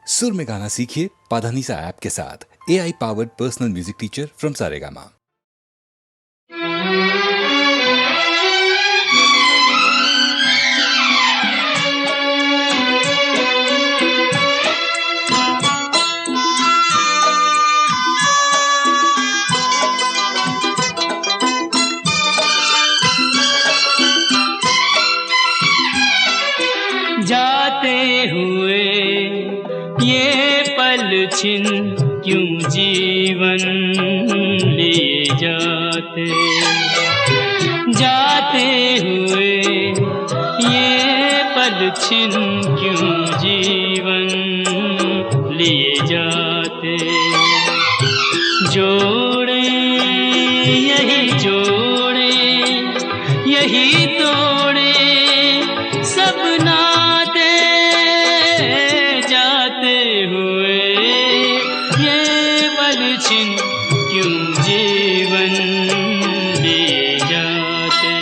सुर में गाना सीखिए पाधानीसा ऐप के साथ। AI powered personal music teacher from Saregama. जाते हुए ये पल छिन क्यों जीवन लिए जाते, जाते हुए ये पल छिन क्यों जीवन लिए जाते। जोड़े यही जोड़े यही तोड़े सब नाते, जाते हुए ये पल छिन क्यों जीवन लिए जाते।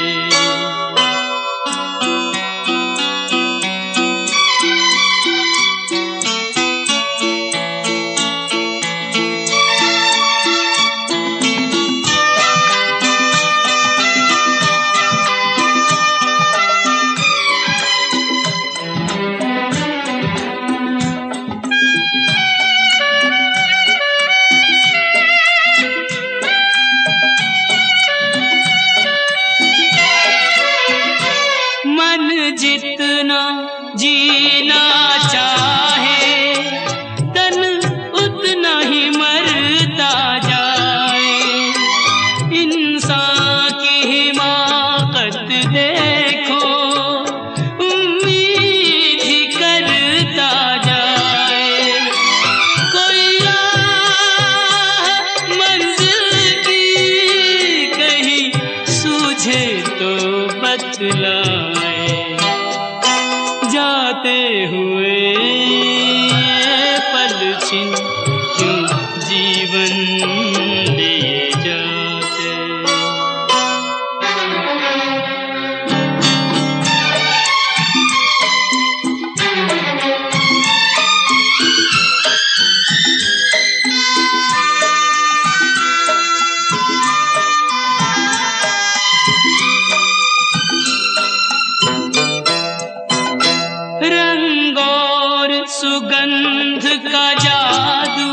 जितना जीना चाहे तन उतना ही मरता जाए। इंसान की हिमाकत देखो उम्मीद ही करता जाए। कोई राह मंजिल की कहीं सूझे तो बतलाए। जाते हुए ये पल छिन क्यों जीवन लिए जाते। रंग और सुगंध का जादू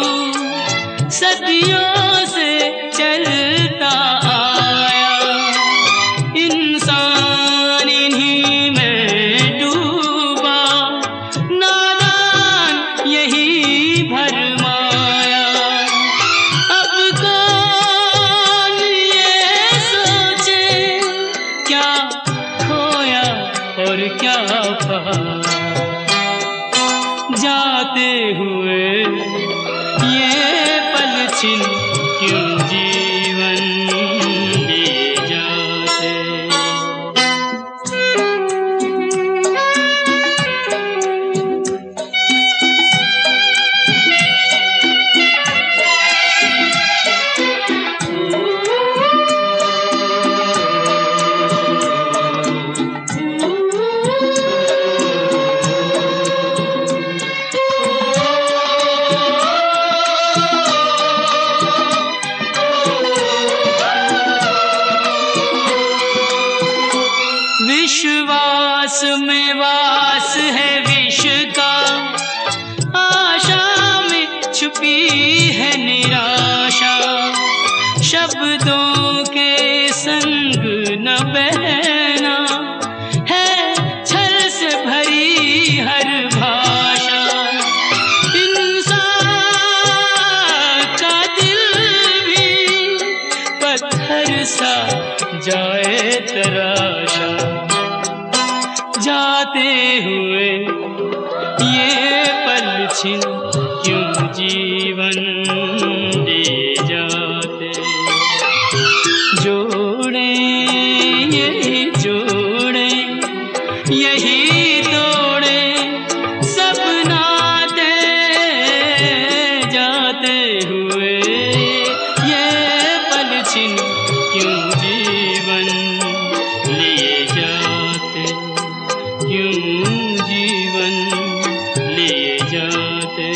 सदियों से चलता आया। इंसान इन्हीं में डूबा, नादान यही भरमाया। अब कौन ये सोचे क्या खोया और क्या पाया। जाते हुए ये पल छिन क्यों जीवन लिए जाते। विश्वास में वास है विष का, आशा में छुपी है निराशा। शब्दों के संग न बहना है छल से भरी हर भाषा। इंसान का दिल भी पत्थर सा जाए तराशा। जाते हुए ये पल छिन क्यों जीवन लिए जाते। जोड़े यही जोड़े यही तोड़े सब नाते, जाते हुए ये पल छिन क्यों जीवन लिए जाते। क्यों जीवन लिए जाते।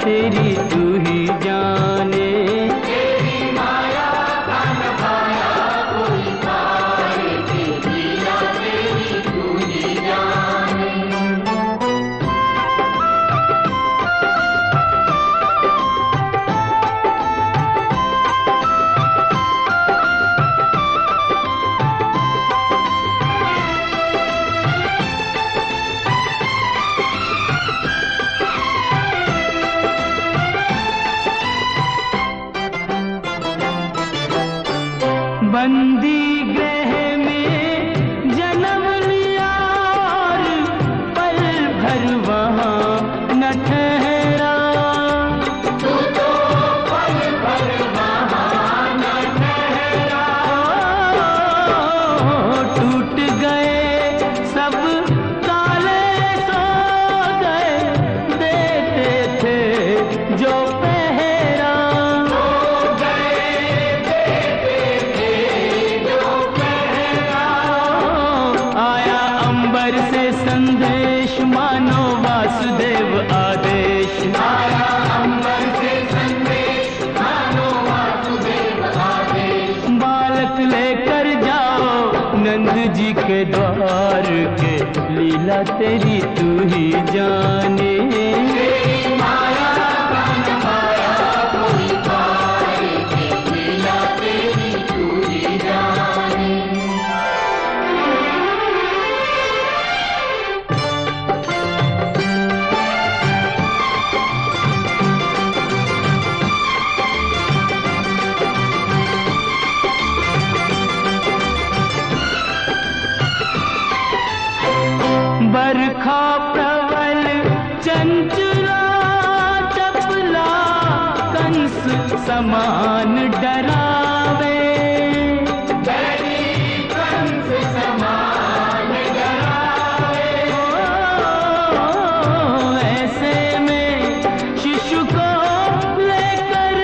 तेरी तू ही जाने। बंदी गृह में जन्म लिया और पल भर वहाँ न ठहरा। तू तो पल भर वहाँ न ठहरा। टूट गए सब ताले सो गए, देते थे जो पहरा। से संदेश मानो वासुदेव आदेश। आया अंबर से संदेश मानो वासुदेव आदेश। बालक लेकर जाओ नंद जी के द्वार के, लीला तेरी तू ही जाने। बरखा प्रबल चंचला चपला, कंस समान डरावे। कंस समान डरावे। ऐसे में शिशु को लेकर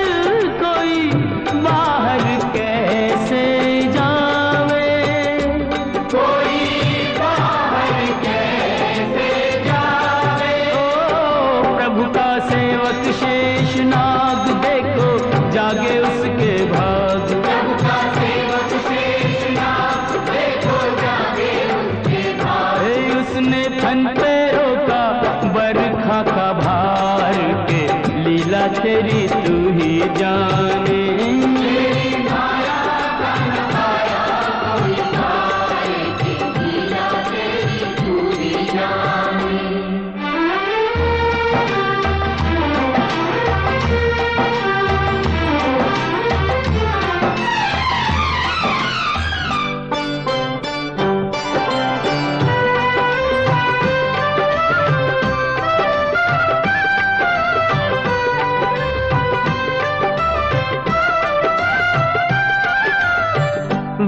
कोई बाहर कैसे जावे। कोई सेवक शेष नाग देखो जागे उसके भाग। प्रभु का सेवक शेष नाग देखो जागे उसके भाग। उसने फन पे रोका बरखा का भार के, लीला तेरी तू ही जाने।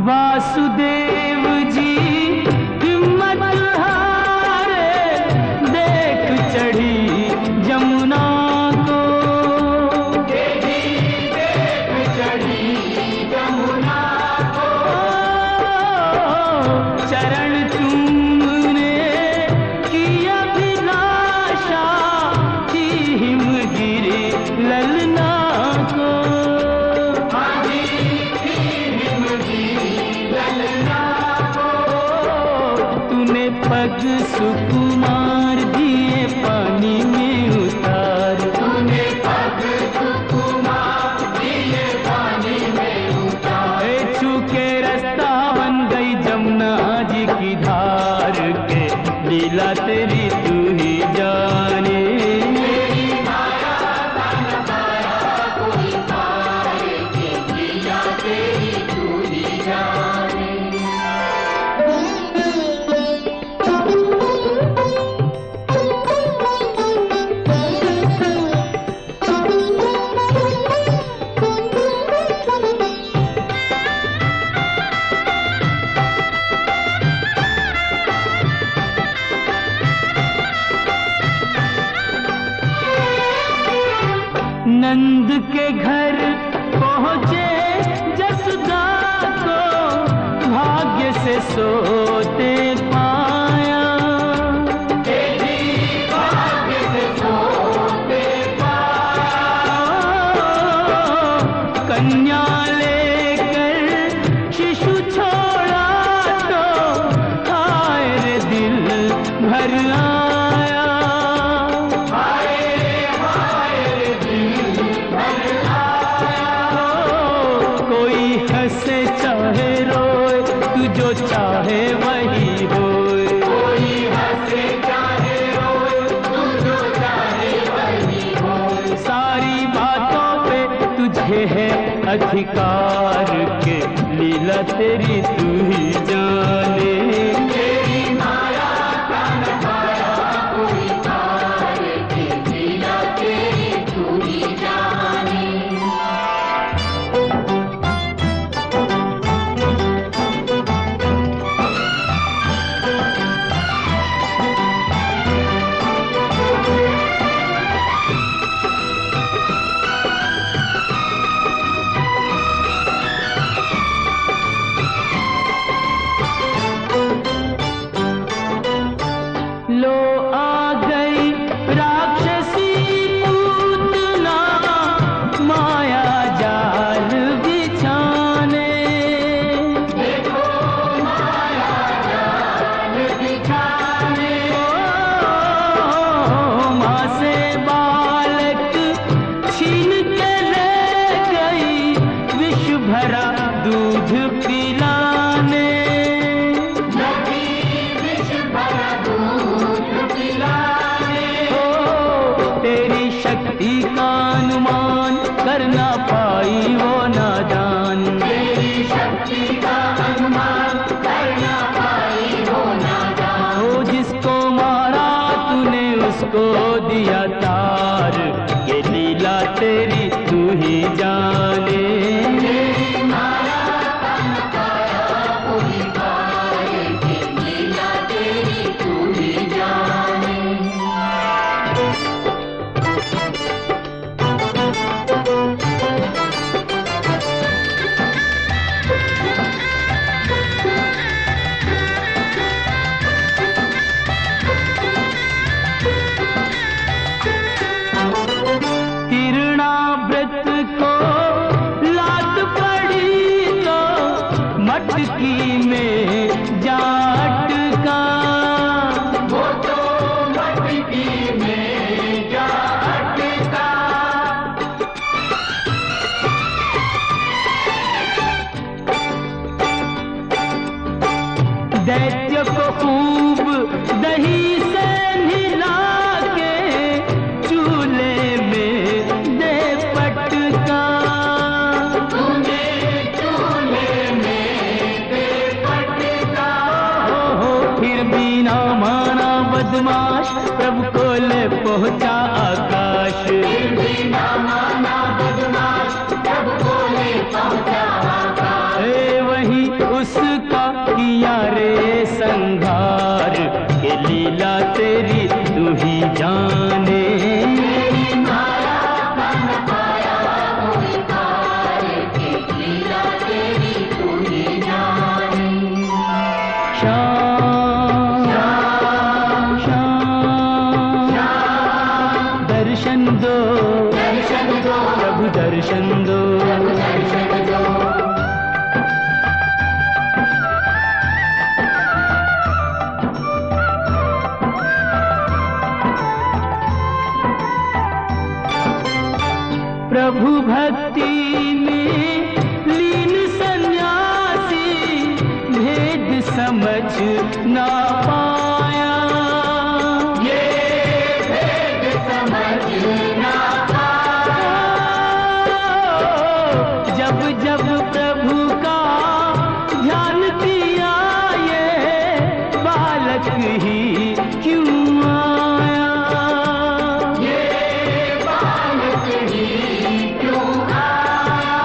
वासुदेव जी हिम्मत हारे, देख चढ़ी जमुना को। देख चढ़ी जमुना को। चरण चूमने की अभिलाषा थी हिमगिरी ललना को। पग सुकुमार दिए पानी में उतार। तूने पग सुकुमार दिए पानी में उतार। छू के रास्ता बन गई जमुना जी की धार के, लीला तेरी तू ही जाने। लीला तेरी तू ही जाने। नंद के घर पहुँचे जसोदा को, भाग्य से सोते पाया। भाग्य से सोते पाया। कन्या लेकर शिशु छोड़ा तो हाय रे दिल भर आया, हाय रे दिल भर आया। कोई हंसे चाहे रोए, तू जो चाहे वही होए। कोई हंसे चाहे रोए, तू जो चाहे वही होए। सारी बातों पे तुझे है अधिकार के, लीला तेरी तू ही जाने। तेरी माया का नखाया कोई तार के, लीला तेरी तू ही जाने। लो आ गई राक्षसी पूतना, माया जाल बिछाने। देखो माया जाल बिछाने। माँ से बालक छीन के ले गई, विष भरा दूध पिलाने। तेरी शक्ति का अनुमान कर ना पाई वो नादान। तेरी शक्ति का अनुमान कर ना पाई वो नादान। वो जिसको मारा तूने उसको दिया तार, ये लीला तेरी तू ही जाने। तेरी माया का नखाया कोई तार के, लीला तेरी तू ही जाने। तिरणाव्रत को लात पड़ी तो मटकी में जा अटका। वो तो मटकी में जा अटका। दैत्य को खूब दही से नहला के, चूल्हे में दे पटका। तूने चूल्हे में दे पटका। हो फिर भी ना माना बदमाश, प्रभु को ले पहुंचा आकाश। फिर भी ना माना बदमाश, प्रभु को ले पहुंचा आकाश। वही उसका किया रे संघार, के लीला तेरी तू ही जाने। तेरी माया का नखाया कोई तार के, लीला तेरी तू ही जाने। श्याम श्याम श्याम, दर्शन दो प्रभु दर्शन दो। प्रभु भक्ति में लीन सन्यासी, भेद समझ ना पाया। ये भेद समझ ना पाया। जब जब प्रभु का ध्यान किया, ये बालक ही क्यों आया। ये बालक ही क्यों आया।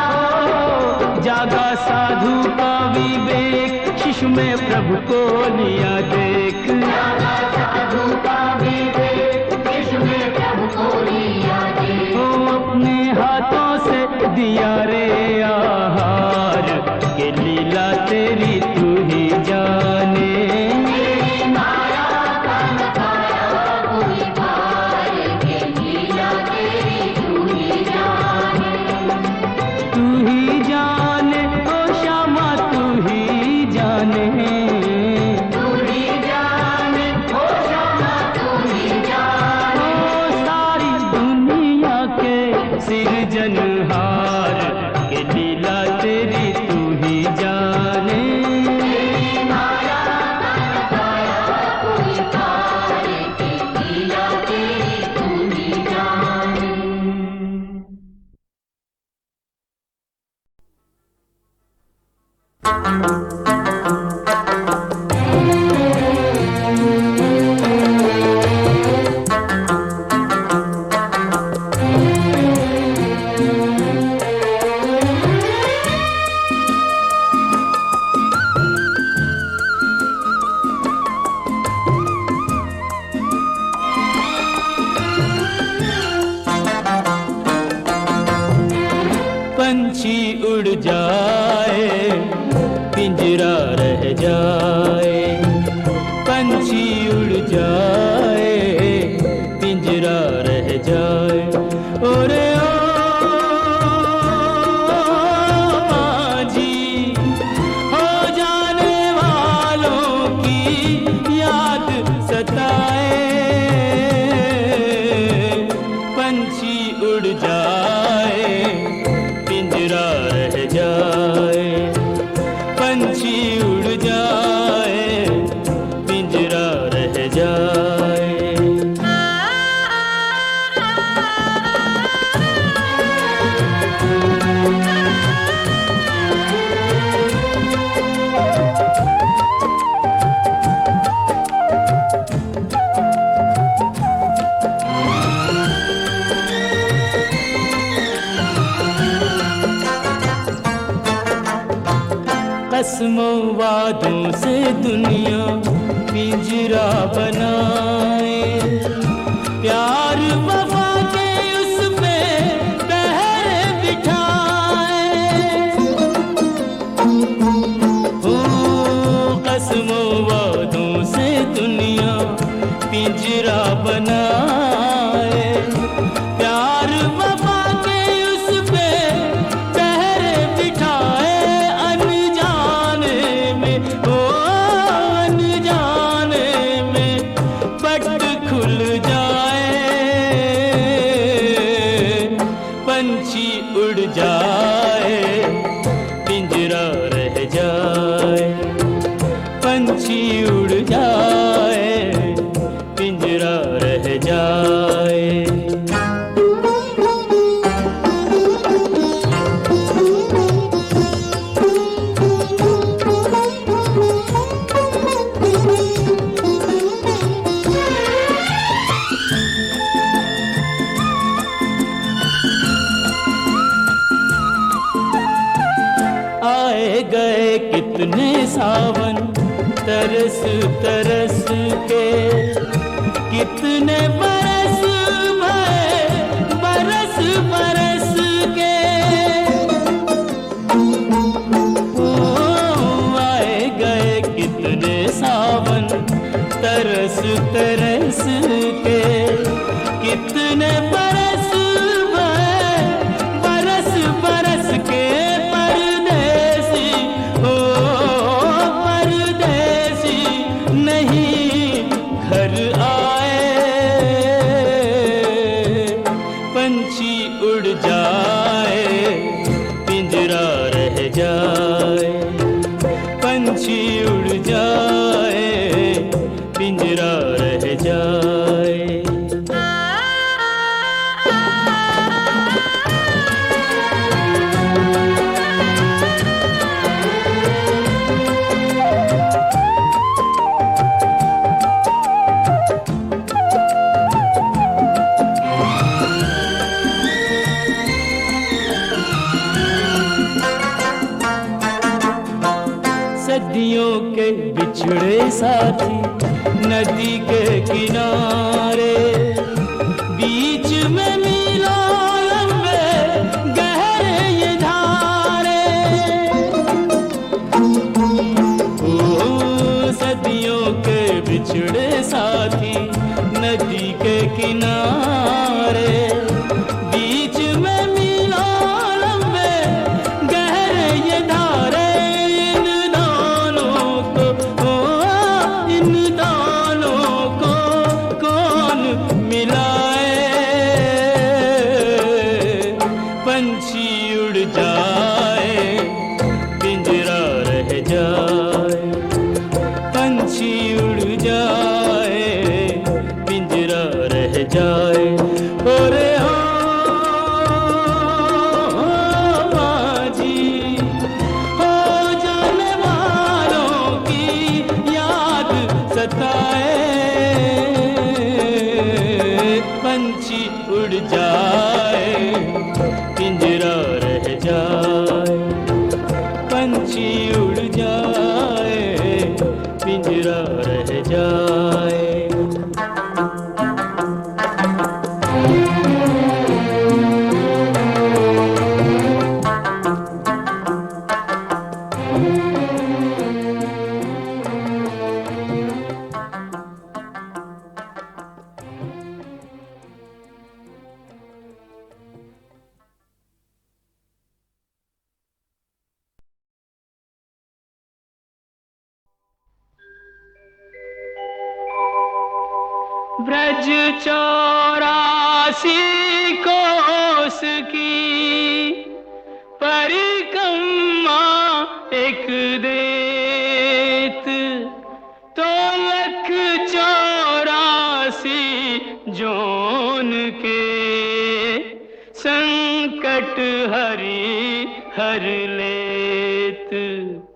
जागा साधु का विवेक, शिशु में प्रभु को लिया देख। जागा साधु का विवेक, शिशु में प्रभु को लिया देख। वो अपने हाथों से दिया रे आहार, के लीला तेरी तू ही जाने। तेरी माया का नखाया कोई तार के, लीला तेरी तू ही जाने। तू ही पंछी उड़ जाए पिंजरा रह जाए, पंछी उड़ जाए पिंजरा रह जाए। ओरे ओ माझी, हो जाने वालों की याद सताए, पंछी उड़ जाए पिंजरा रह जाए, पंछी उड़ जाए पिंजरा रह जाए। कसमों वादों से दुनिया पिंजरा बनाए, प्यार वफा के उस पे पहरे बिठाए। हो कसमों वादों से दुनिया पिंजरा बनाए, प्यार वफा के उस पे पहरे बिठाए। खुल जाए पंछी उड़ जाए पिंजरा रह जाए, पंछी उड़ जाए पिंजरा रह जाए। आए गए कितने सावन तरस तरस के, कितने बरस भरे बरस बरस के। ओ आए गए कितने सावन तरस तरस के, कितने बरस भरे बरस बरस के। घर आए पंछी उड़ जाए पिंजरा रह जाए, पंछी उड़ जाए पिंजरा रह जाए। सदियों के बिछड़े साथी नदी के किनारे, बीच में मीलों लंबे गहरे ये धारे। ओ सदियों के बिछड़े साथी नदी के किनारे, बीच में मीलों लंबे गहरे ये धारे। पंछी उड़ जाए पिंजरा रह जाए, पंछी उड़ जाए पिंजरा रह जाए। ओरे हो माझी, हो जाने बताए, पंछी उड़ जाए, पिंजरा रह जाए, पंछी उड़ जाए, पिंजरा रह जाए। ब्रज 84 कोस की परिक्रमा एक देत, तो लख 84 जोन के संकट हरि हर लेत।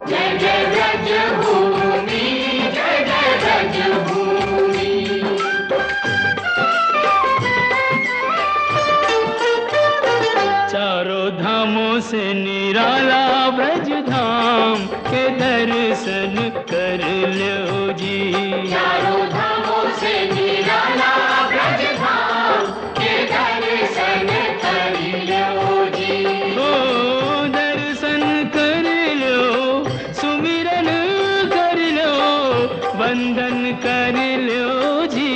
जय जय ब्रज भूमि, जय जय ब्रज भूमि। चारों धामों से निराला ब्रज धाम के दर्शन कर लो जी। चारों धामों से निराला ब्रज धाम के दर्शन कर लो जी। ओ दर्शन कर लो, सुमिरन कर लो, वंदन कर लो जी।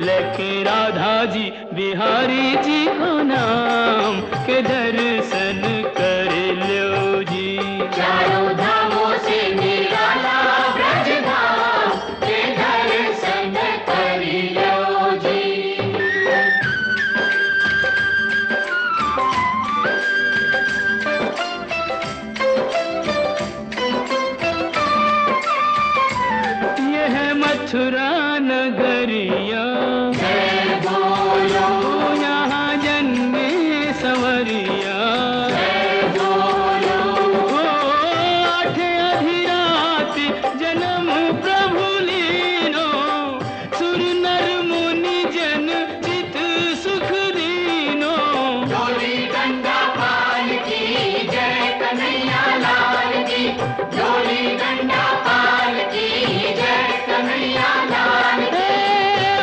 लेके राधा जी बिहारी जी को नाम के दर्शन कर लो जी। चारों धामों से निराला ब्रज धाम के दर्शन कर लो जी। यह मथुरा नगरिया, यहाँ जन्मे संवरिया। ओ आठ अधिराति जन्म प्रभु लीनो, सुर नर मुनि जन चित सुख दीनो। डोली डंडा पाल की जय कन्हैया लाल की, डोली डंडा पाल की जय कन्हैया लाल की।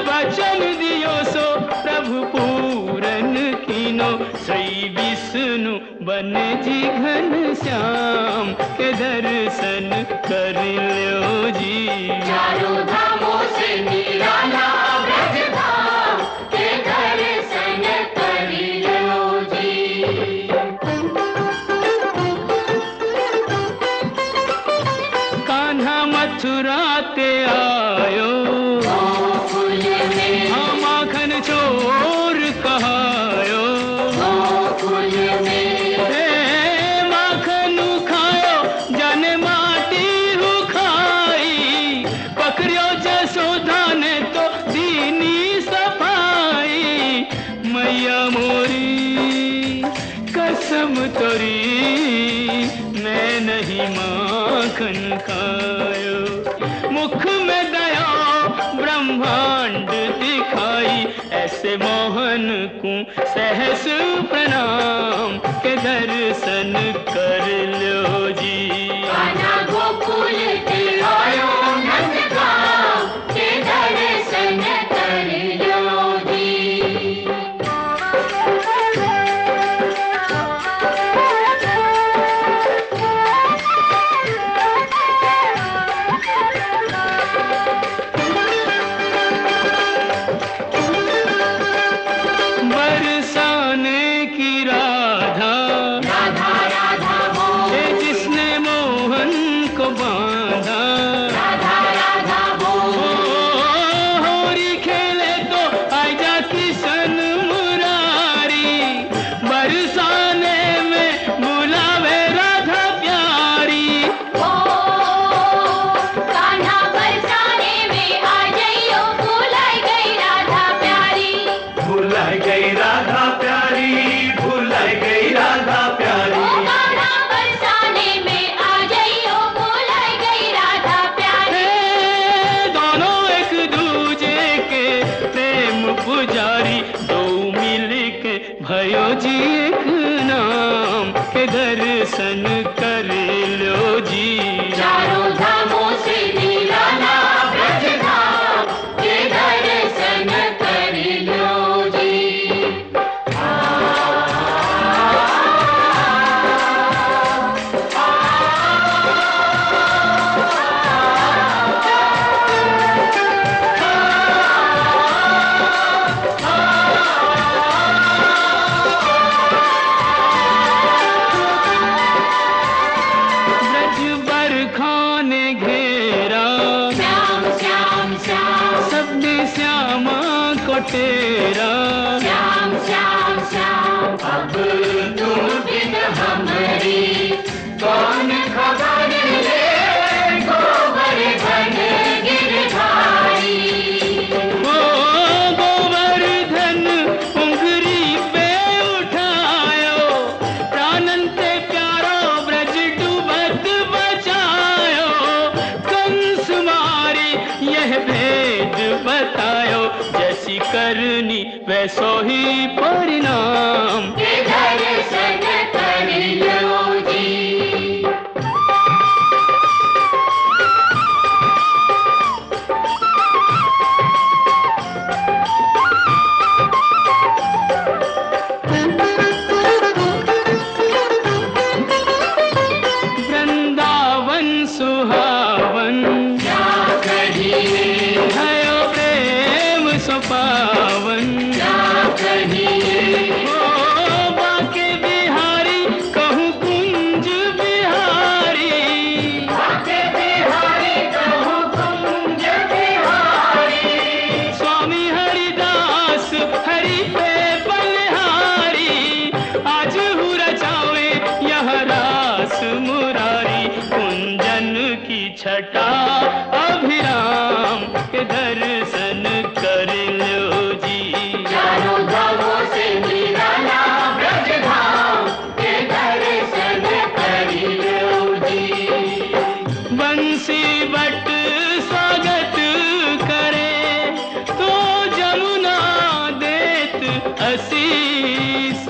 वचन दियो सो प्रभु पूरन कीनो, श्री विष्णु बन जी घन श्याम के दर्शन कर लो जी। चारों धामों से निराला ब्रज धाम के दर्शन कर लो जी। कान्हा मथुरा ते आयो, माखन चोर कहायो। माखन खायो जाने माटी हु खाई, पकड़ियो जसोदा ने तो दीनी सफाई। मैया मोरी कसम तोरी, मैं नहीं माखन खायो। मुख में दया ब्रह्मांड दिखाई, ऐसे मोहन को सहस प्रणाम के दर्शन कर लो जी। गोकुल के आयो नंदगांव के दर्शन कर लो जी। बरसाने की राधा, राधा राधा जिसने मोहन को बांधा, दर्शन कर लो जी। चारों धामों से निराला ब्रज धाम के दर्शन कर लो जी। ब्रज बरखा ने घेरा श्याम श्याम श्याम सबने श्यामा को तेरा। श्याम श्याम श्याम अब तुम बिन हमारी कौन खबर ले गोवर्धन गिरधारी। ओ गोवर्धन उंगरी पे उठायो प्राणंते प्यारो ब्रज डूबत बचायो। कंस मारी यह भेद बतायो जैसी करनी वैसो ही परिणाम। के दर्शन कर लो जी। वृंदावन सुहावन क्या कहिए भयो प्रेम सो पावन। क्या कहिए ओ बाके बिहारी कहूँ कुंज बिहारी। बाके बिहारी कहूँ कुंज बिहारी। स्वामी हरिदास हरि पे बलिहारी। आज हूँ रचावे यह रास मुरारी। कुंजन की छटा अभिराम के दर्शन कर लो जी। चारों धामों से निराला ब्रज धाम के दर्शन कर लो जी। बंसी बट स्वागत करे तो जमुना देत असीस।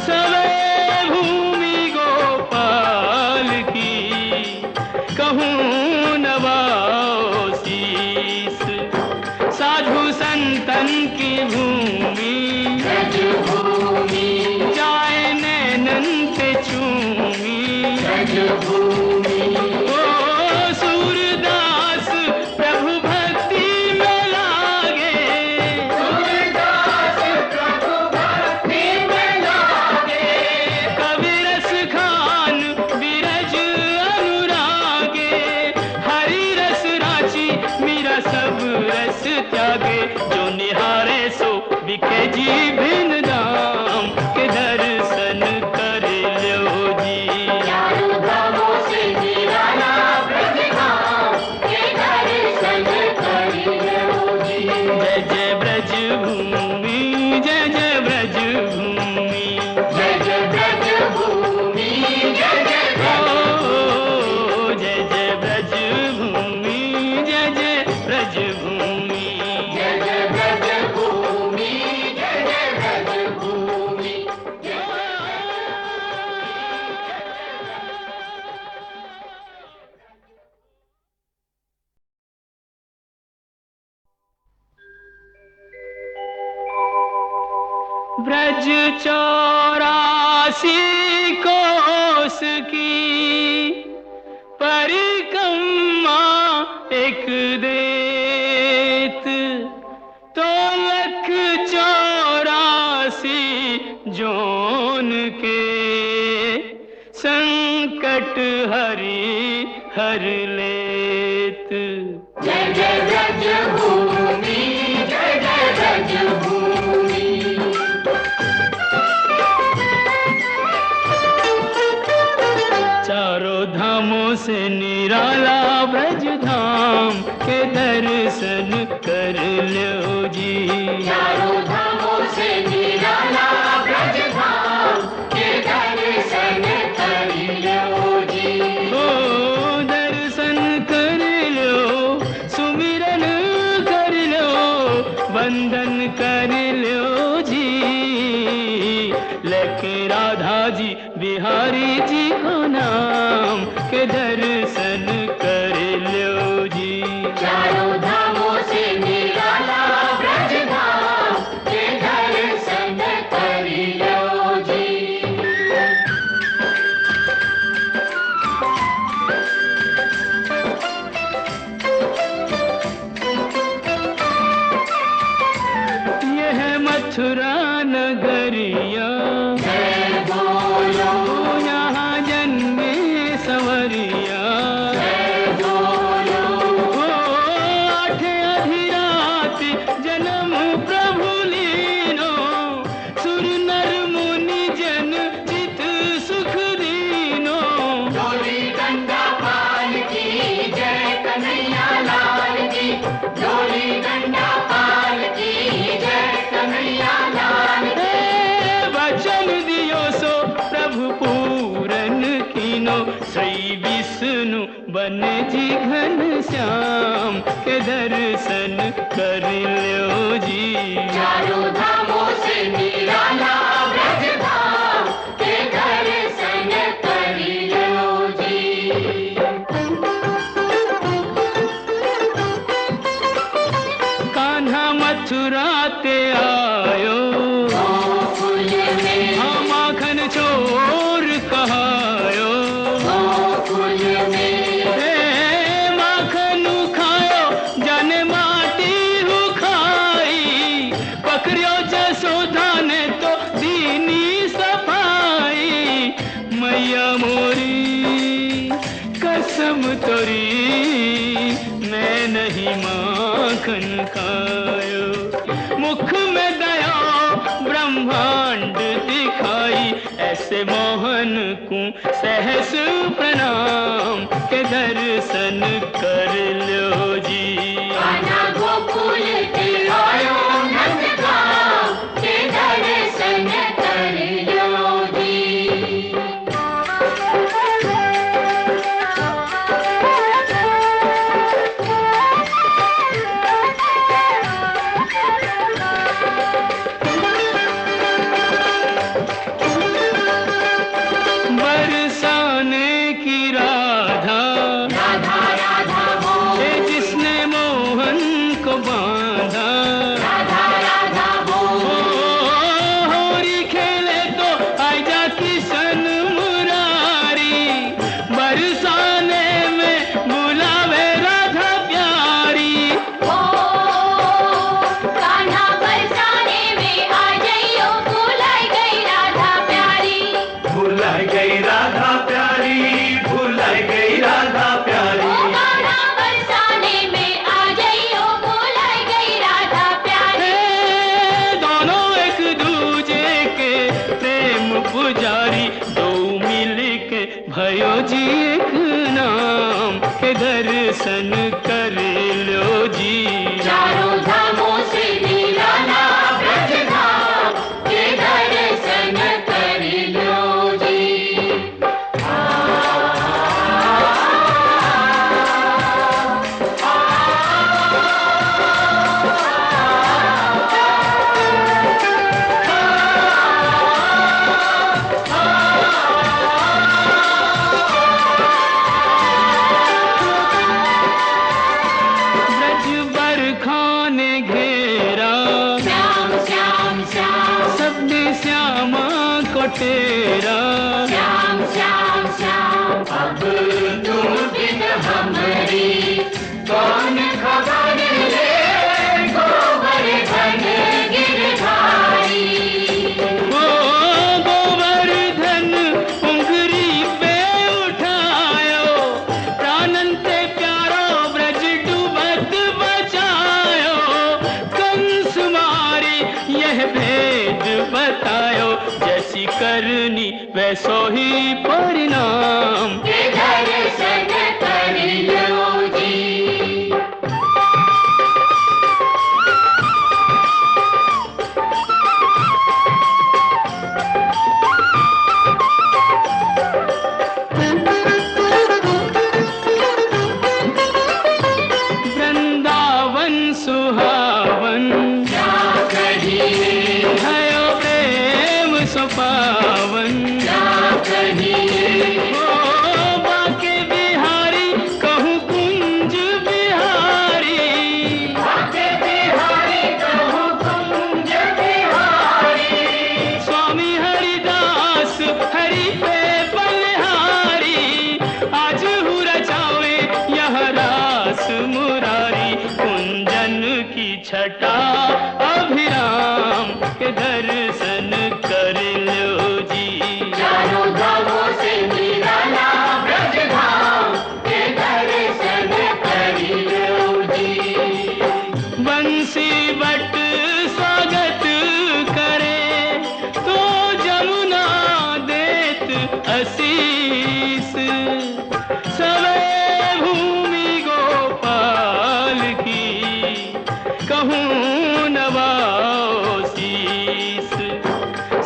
सवे भूमि गोपाल की कहूँ नवाओ शीस। साधु संतन की भूमि ब्रज भूमि जाए नैनन से चूमी। ब्रज भूमि ओ सूरदास प्रभु भक्ति में लागे। सूरदास प्रभु भक्ति में लागे। कवि रस खान बिरज अनुरागे। हरि रस राची मीरा सब रस त्यागे। जो निहारे सो बिके जी भिन्न दाम के दर्शन कर लो जी। चारों धामों से निराला ब्रज धाम के दर्शन कर लो जी। जय जय ब्रज भूमि जय जय ब्रज भूमि। जय जय ब्रज भूमि जय जय ब्रज ओ जय जय ब्रज भूमि जय जय ब्रज भूमि। जय जय ब्रज भूमि जय जय ब्रज भूमि। ब्रज 84 कोस की परिक्रमा एक देत। तो लख 84 जोन के संकट हरि हर लेत। जय जय ब्रज भूमि जय जय ब्रज भूमि। चारों धामों से निराला ब्रज धाम के दर्शन कर लो जी। चारों धामों से निराला ब्रज धाम के दर्शन कर लो जी। ओ दर्शन कर लो सुमिरन कर लो वंदन कर लो जी। लेके राधा जी बिहारी जी को नाम के दर्शन कर लो जी। चारों धामों से निराला ब्रज धाम के दर्शन कर लो जी। यह मथुरा नगरिया जय बोलो यहाँ जन्मे संवरिया। जय बोलो ओ आठ अधिरात जन्म प्रभु लीनो, सुर नर मुनि जन चित सुख दीनो। डोली डंडा पाल की जय कन्हैया लाल की। डोली डंडा पाल की जय कन्हैया लाल की। हे वचन दियो सो प्रभु पूरन कीनो, श्री विष्णु बन जी घन श्याम के दर्शन कर लो जी। चारों धामों से निराला ब्रज धाम के दर्शन कर लो जी। कान्हा मथुरा ते आयो, गोकुल में हम माखन चोर कहायो। गोकुल में हे माखन खायो जाने माटी हु खाई, पकड़ियो जसोदा ने तो दीनी सफाई। मैया मोरी कसम तोरी मैं नहीं माखन खायो। मुख में दया ब्रह्मांड दिखाई, ऐसे मोहन को सहस प्रणाम के दर्शन कर लो जी। कान्हा गोकुल के आयो नंद गाँव के दर्शन कर लो जी। बरसाने की राधा राधा राधा बोल है जिसने मोहन को बांधा। राधा राधा बोल ओ होरी खेले तो आजा किशन मुरारी, बरसाने में बुलावे राधा प्यारी। ओ कान्हा बरसाने में आ जाइयो, भुलाई गई राधा प्यारी। भुलाई गई राधा प्यारी, भुलाई गई राधा ओ प्यारी। कान्हा बरसाने में आ जाइयो, भुलाई गई राधा प्यारी। हे दोनों एक दूजे के प्रेम पुजारी, दो मिल के भयो जी एक नाम के दर्शन कर लो जी। चारों धामों से निराला ब्रज धाम के दर्शन कर लो जी। ब्रज बरखा ने घेरा, श्याम श्याम श्याम सबने श्यामा को तेरा। श्याम श्याम श्याम। अब तुम बिन हमरी कौन खबर ले, गोवर्धन गिरधारी। ओ गोवर्धन उंगरी पे उठायो, प्राणंते प्यारो ब्रज डूबत बचायो। कंस मारी यह भेद बतायो, जैसी करनी वैसो ही परिणाम। के दर्शन कर लो जी। वृंदावन सुहावन क्या कहिए भयो प्रेम सुपावन। भवन क्या कहिए ओ बाके बिहारी कहूँ कुंज बिहारी बाके बिहारी कहूँ कुंज बिहारी स्वामी हरिदास हरि पे बलिहारी आज हूँ रचावे यह रास मुरारी कुंजन की छटा अभिराम के दर्शन कर लो जी चारों धामों से निराला ब्रज धाम के दर्शन करियो जी बंसी बट स्वागत करे तो जमुना देत आशीष सवे भूमि गोपाल की कहूँ नवाओ शीस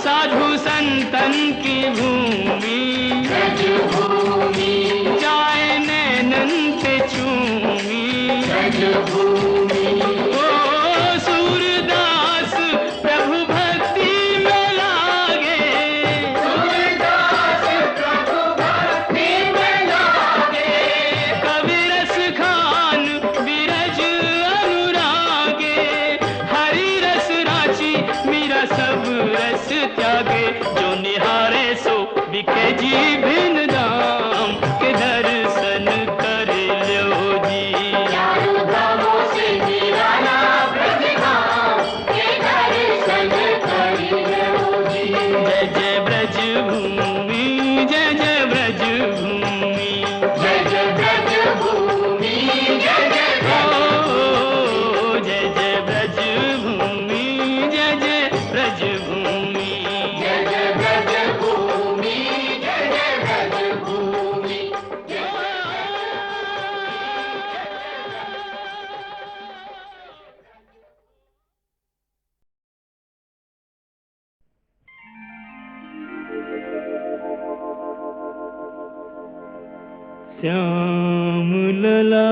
साधु संतन की भूमि ब्रज भूमि जाए नैनन पे चूमी ब्रज भूमि ओ सूरदास प्रभु भक्ति में लागे सूरदास प्रभु भक्ति में लागे कवि रस खान बिरज अनुरागे हरि रस राची मीरा सब रस त्यागे जो निहारे सो बिके जी भिन्न दाम के दर्शन कर लो जी चारों धामों से निराला ब्रज धाम के दर्शन करियो जी जय जय ब्रज भूमि जय जय ब्रज भूमि जय जय ब्रज भूमि जय जय ओ जय जय ब्रज भूमि जय जय ब्रज भूमि जय जय ब्रज भूमि जय जय ब्रज भूमि श्याम लला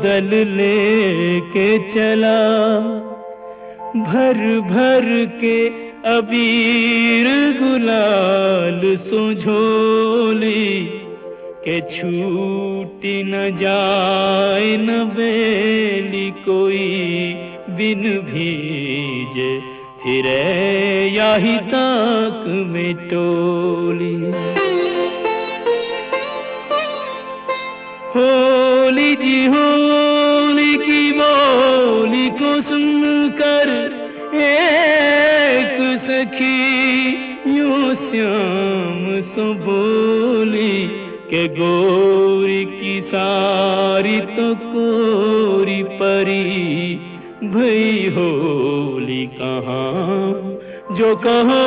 दल लेके चला भर भर के अबीर गुलाल सुझोली के छूटी न जाए न बेली कोई बिन भीजे फिरे याही ताक में टोली होली जी होली की बोली को सुनकर एक सखी यूं श्याम सो बोली के गोरी की सारी तो कोरी परी भई होली कहाँ जो कहो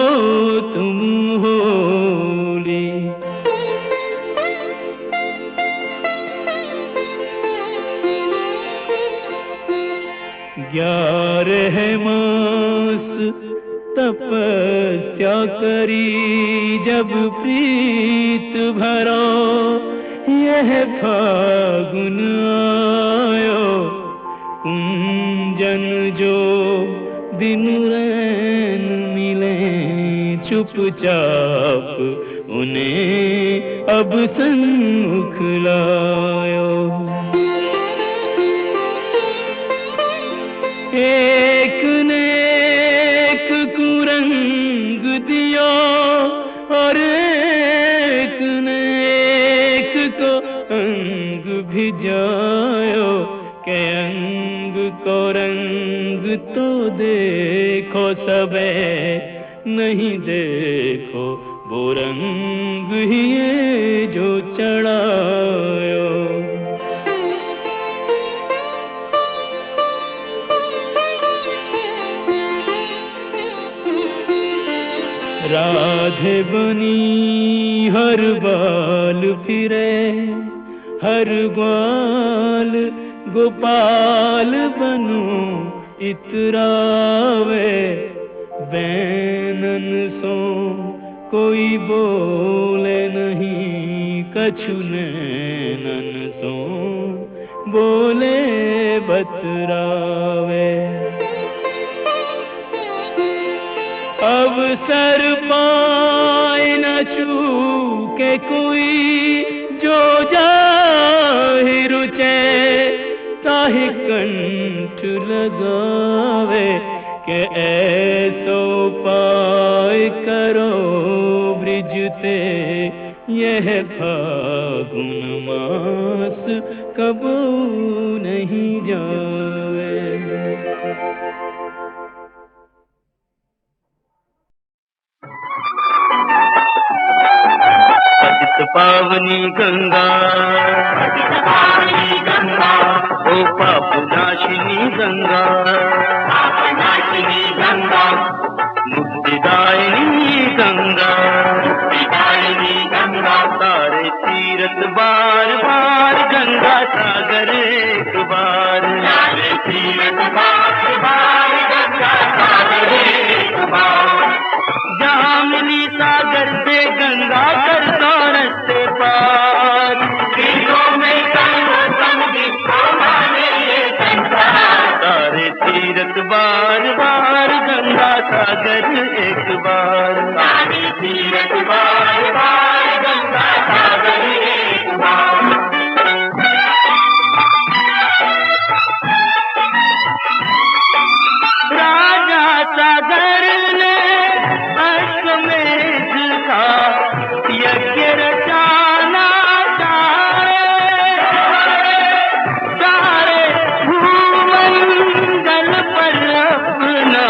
तुम होली 11 मास तपस्या करी जब प्रीत भरो यह फागुन आयो कुंजन जो दिन रैन मिले चुपचाप उन्हें अब सन्मुख लायो एक ने एक कुरंग दियो और एक ने एक को अंग भिजायो के अंग को रंग तो देखो सबे नहीं देखो वो रंग ही है जो चढ़ायो राधे बनी हर बाल फिरे हर ग्वाल गोपाल बनू इतरावे बैनन सो कोई बोले नहीं कछु नैनन सो बोले बतरावे अवसर पा के कोई जो जाहि रुचे ताहि कंठ लगावे के ऐसो पाय करो ब्रिजते यह फागुन मास कबू नहीं जावे। पतित पावनी गंगा, पतित पावनी गंगा, ओ पाप नाशिनी गंगा, पापनाशिनी गंगा, मुक्तिदायिनी गंगा, मुक्तिदायिनी गंगा, तारे तीरथ बार बार गंगा सागर एक बार, सारे तीरथ बार बार गंगा सागर एक बार, जहाँ मिली सागर से गंगा कर दो रस्ते पार, तीरों में सर्वोत्तम जिसको माने ये संसार, तारे तीरथ बार बार गंगा सागर एक बार, सारे तीरथ बार बार गंगा सागर एक बार। राजा सागर ने अश्वमेध का यज्ञ रचाना सारे भूमंडल पर अपना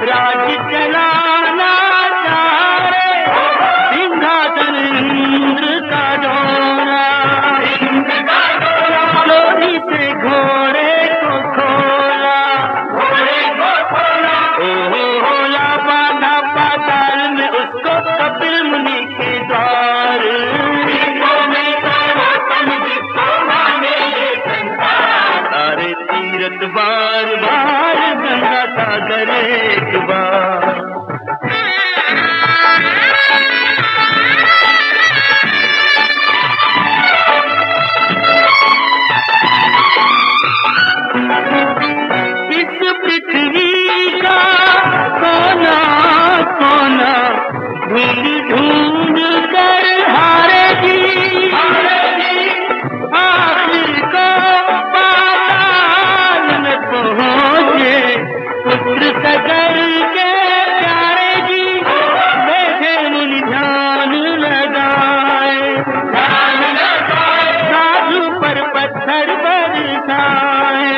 राज चलाना चाहे, सिंहासन इंद्र का डोरा, लोरी से घोड़े को खोला, होला बांधा पाताल में उसको कपिल मुनि के द्वार, सारे तीरथ बार बार गंगा सागर एक बार। इस पृथ्वी का कोना कोना ढूंढ ढूंढ कर हारेगी, आखिर को पाताल में पहुँचे पुत्र सगर के प्यारे जी, बैठे मुनि ध्यान लगाए, साधु पर पत्थर बरसाए,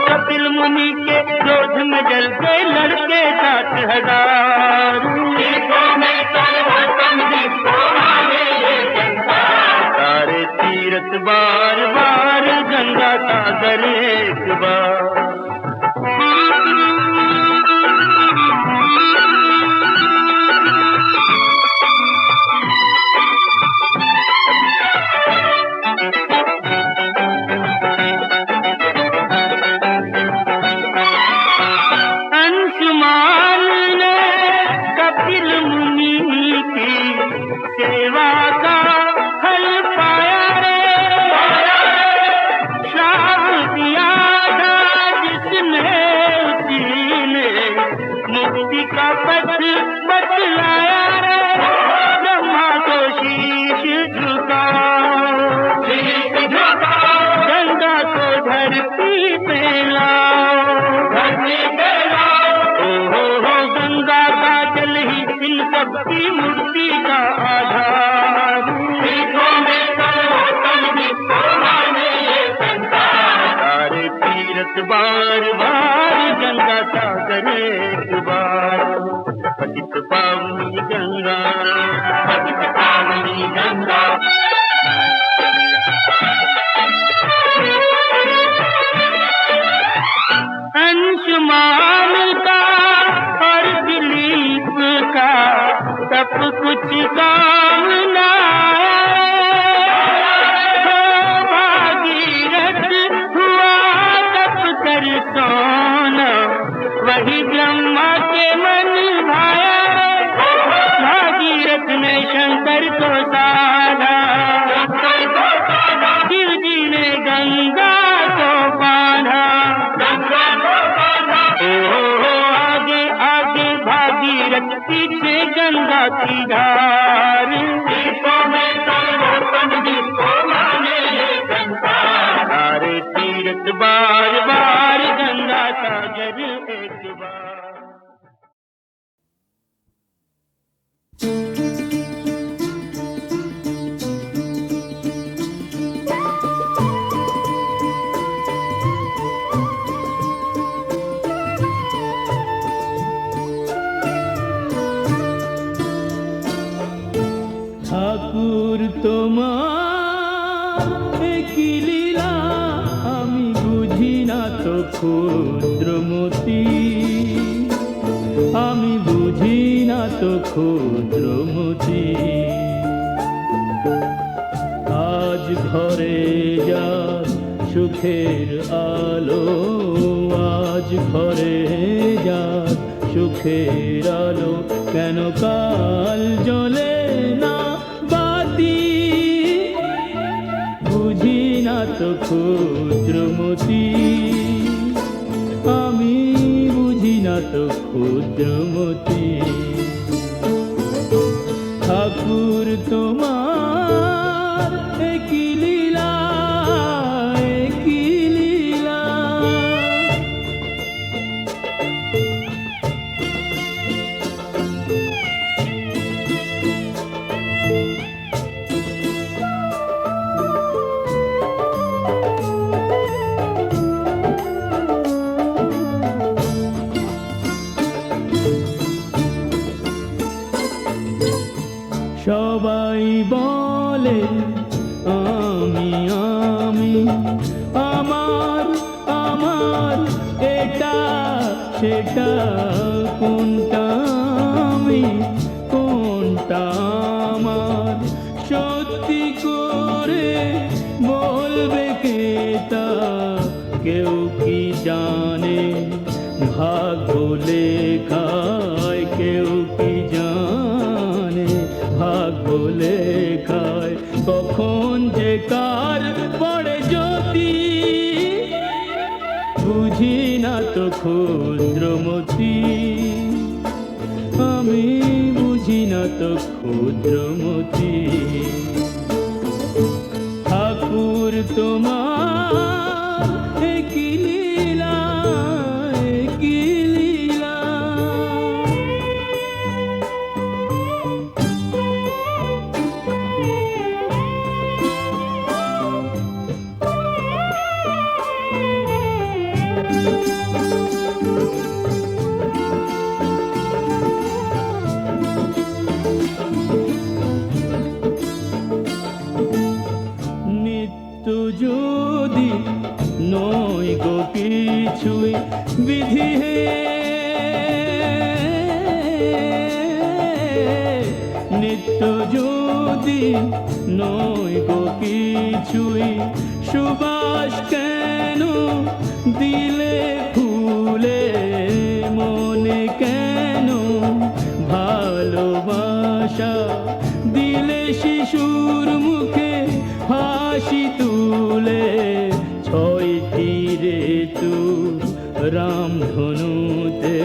कपिल मुनि के क्रोध में जल के लड़के 60,000, सारे तीरथ बार बार गंगा सागर एक बार। अंशुमान ने कपिल मुनि की सेवा का फल पाया रे, श्राप दिया था जिसने उसी ने मुक्ति का पथ बतलाया रे, ब्रह्मा को शीश झुकाओ, गंगा को धरती पे लाओ, गंगा का जल ही इन सबकी मूर्ति का आधार, सारे तीरथ बार बार गंगा सागर एक बार। पतित पावनी गंगा, पतित पावनी गंगा, अंशुमान का और दिलीप का सब कुछ काम ना भागीरथ हुआ तप कर सोना, वही ब्रह्मा के मन भाया, भागीरथ ने शंकर को साधा, शिव जी ने गंगा को बांधा, आगे आगे भागी तीरथ पीछे गंगा की धार, तीर्थों में सर्वोत्तम जिसको माने संसार। सारे तीर्थ बार बार गंगा सागर एक बार। ঠাকুর তোমার কি লীলা আমি বুঝি না তো ক্ষুদ্রমতি, আমি বুঝি না তো ক্ষুদ্রমতি। আজ ঘরে যার সুখের আলো, আজ ঘরে যার সুখের আলো, কেন কাল জ্বলে না বাতি? বুঝি না তো ক্ষুদ্রমতি, আমি বুঝি না তো ক্ষুদ্রমতি। ঠাকুর তোমার কি লীলা, কি লীলা। সবাই বলে আমি আমি, আমার আমার, এটা সেটা, কোনটা আমি কোনটা আমার? সত্যি করে বলবে কে তা কেউ কি জানে? ভাগ্য লেখায় কেউ কি জানে? ভাগ্য লেখায় কখন যে কার পড়ে জ্যোতি? বুঝি না তো ক্ষুদ্রমতি, আমি বুঝি না তো ক্ষুদ্রমতি। ঠাকুর তোমার কি লীলা, কি লীলা। নিত্য যদি নয় গো কিছুই বিধি হে, নিত্য যদি নয় গো কিছুই সুবাস কেন দিলে ফুলে? মনে কেন ভালোবাসা দিলে শিশুর মুখে হাসি তুলে? ছয়টি ঋতু রামধনুতে,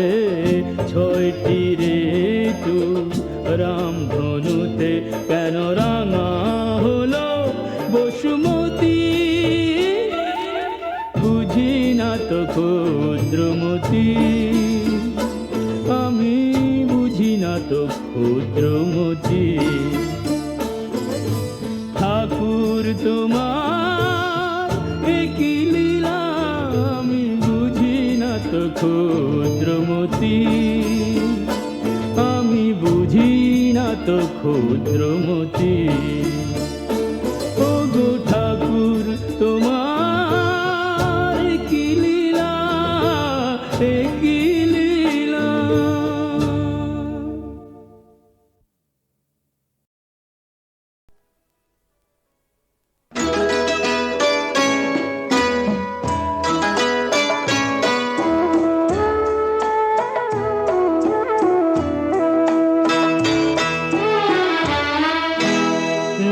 ছয়টি ঋতু রামধনুতে, কেন রাঙা হলো বসুমতী? বুঝি না তো ক্ষুদ্রমতি, আমি বুঝি না তো ক্ষুদ্রমতি। ঠাকুর তোমার কি লীলা, আমি বুঝি না তো ক্ষুদ্রমতি, আমি বুঝি না তো ক্ষুদ্রমতি। ও গো ঠাকুর তোমার কি লীলা, কি লীলা।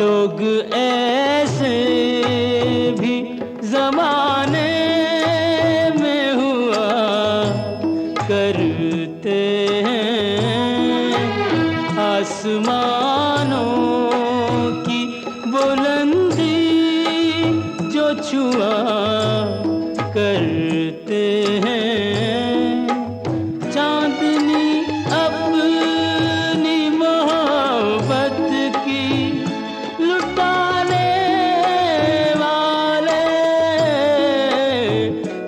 लोग आसमानों की बुलंदी जो छुआ करते हैं, चांदनी अपनी मोहब्बत की लुटाने वाले,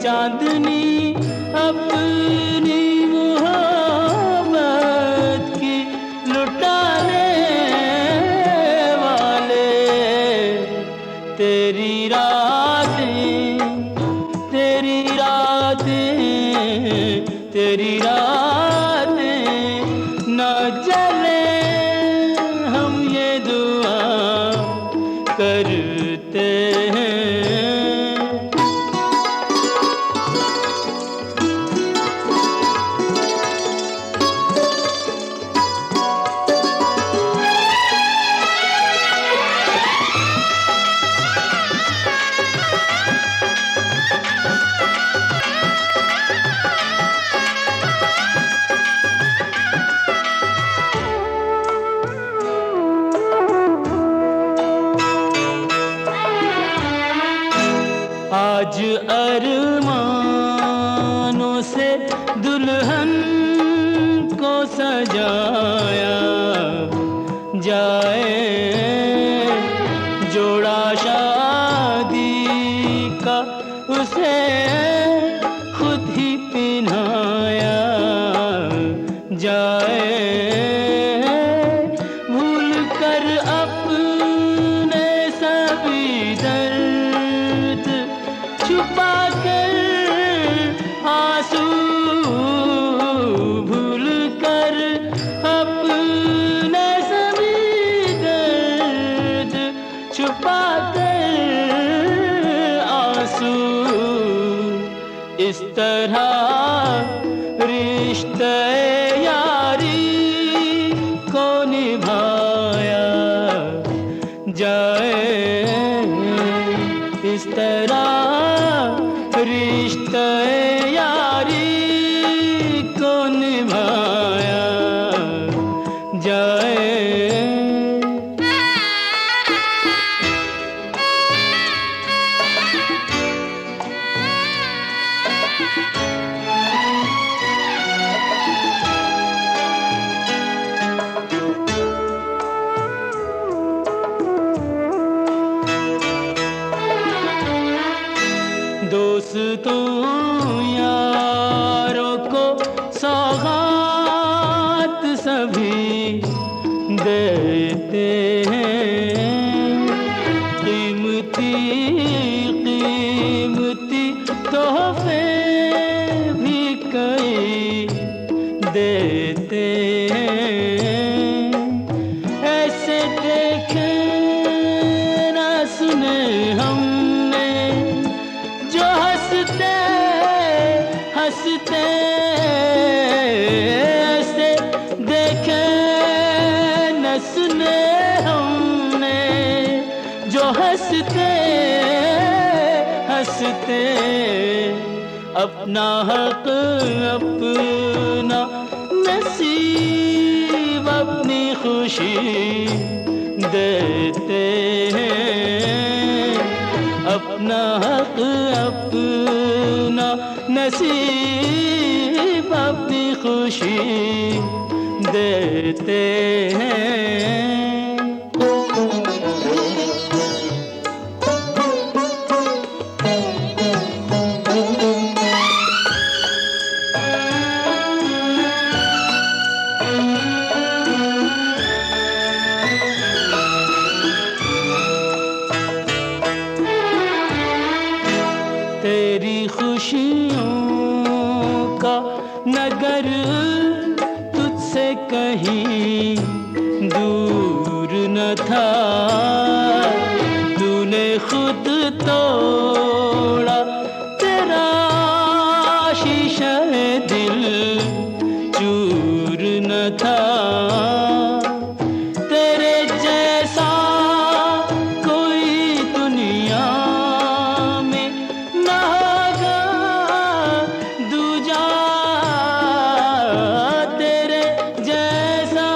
चांदनी अपनी मोहब्बत की लुटाने वाले। तेरी रातें, तेरी रातें, तेरी रातें न जले, हम ये दुआ करते हैं। आज अरमानों से दुल्हन को सजाया जाए, जोड़ा शादी का उसे खुद ही पहनाया जाए। भूल कर अपने सभी दर्द छुपा कर आंसू, भूल कर अपने सभी दर्द छुपा कर आंसू। इस तरह रिश्ते यारी को निभाया जाए, इस तरह रिश्ते यारी को निभाया जाए। दोस्तों यारों को सौगात सभी देते हैं, कीमती कीमती तोहफे भी कई देते हैं। ऐसे देखे न सुने हमने जो हंसते हंसते, ऐसे देखे न सुने हमने जो हंसते हंसते अपना हक अपना नसीब अपनी खुशी देते हैं, अपना हक अपना नसीब अपनी खुशी देते हैं। तेरी खुशियों का नगर तुझसे कहीं दूर न था, तूने खुद तोड़ा तेरा शीशा दिल चूर न था। तेरे जैसा कोई दुनिया में ना होगा दूजा, तेरे जैसा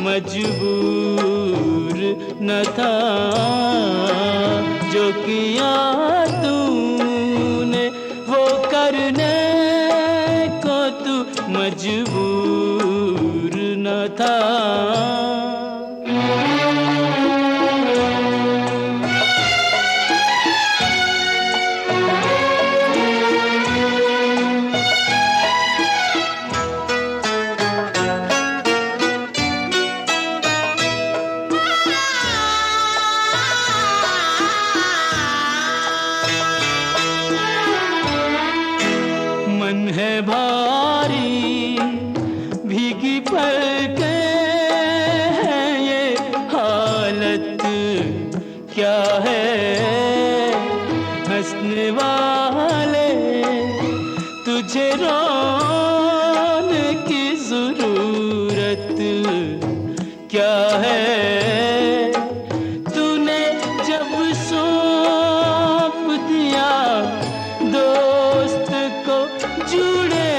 मजबूर न था, जो किया तूने वो करने को तू मजबूर न था। मन है भारी भीगी पलकें हैं, ये हालत क्या है, हंसने वाले तुझे रोने की जरूरत क्या है। तूने जब सौंप दिया दोस्त को जुड़े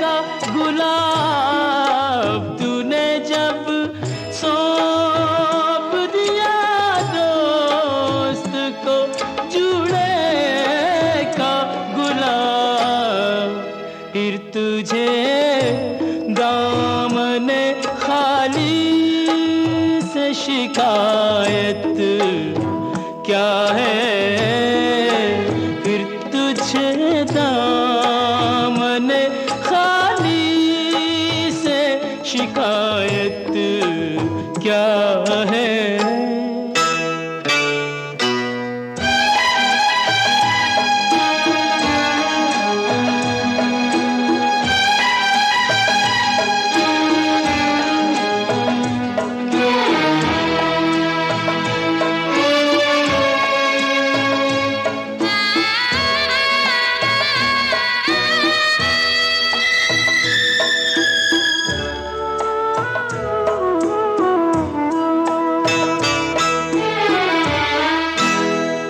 का गुलाब, तूने जब सौंप दिया दोस्त को जुड़े का गुलाब, फिर तुझे दामने खाली से शिकायत क्या है, फिर तुझे दामने खाली से शिकायत क्या है।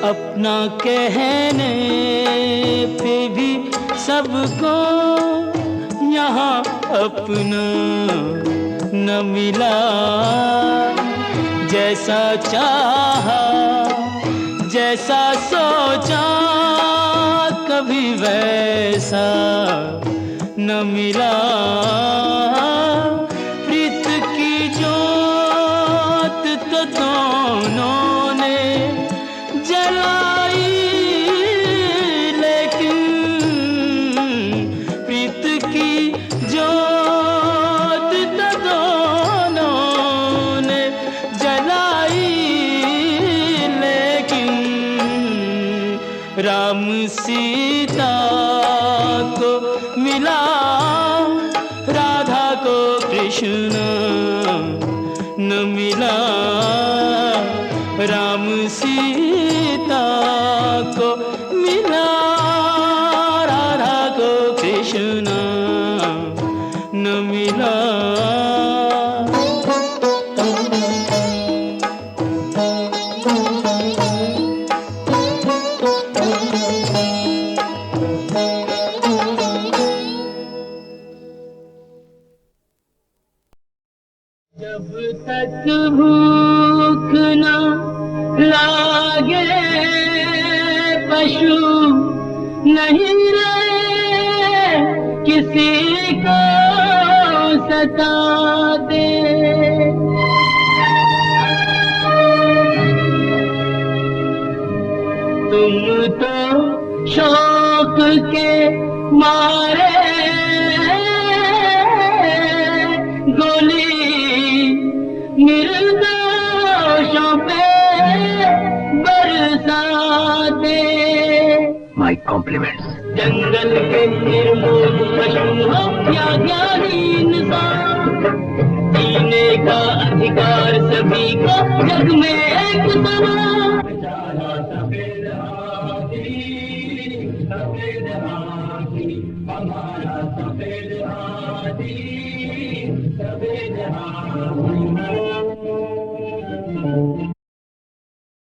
अपना कहने पे भी सबको यहाँ अपना न मिला, जैसा चाहा जैसा सोचा कभी वैसा न मिला। प्रीत की जोत तो दोनों ने जलाई, लेकिन प्रीत की जोत तो दोनों ने जलाई, लेकिन राम सीता को मिला, राधा को कृष्ण न मिला। राम सीता को मिला, राधा को कृष्ण न मिला। जब तक भूख न लागे पशु नहीं रहे किसी को सताते। तुम तो शौक के मारे गोली निर्दोषों पे बरसाते। My compliments. जंगल के निर्मोह पशु हो या ज्ञानी इंसान, जीने का अधिकार सभी को जग में एक समान। सफेद हाथी हमारा सफेद हाथी, सफेद हाथी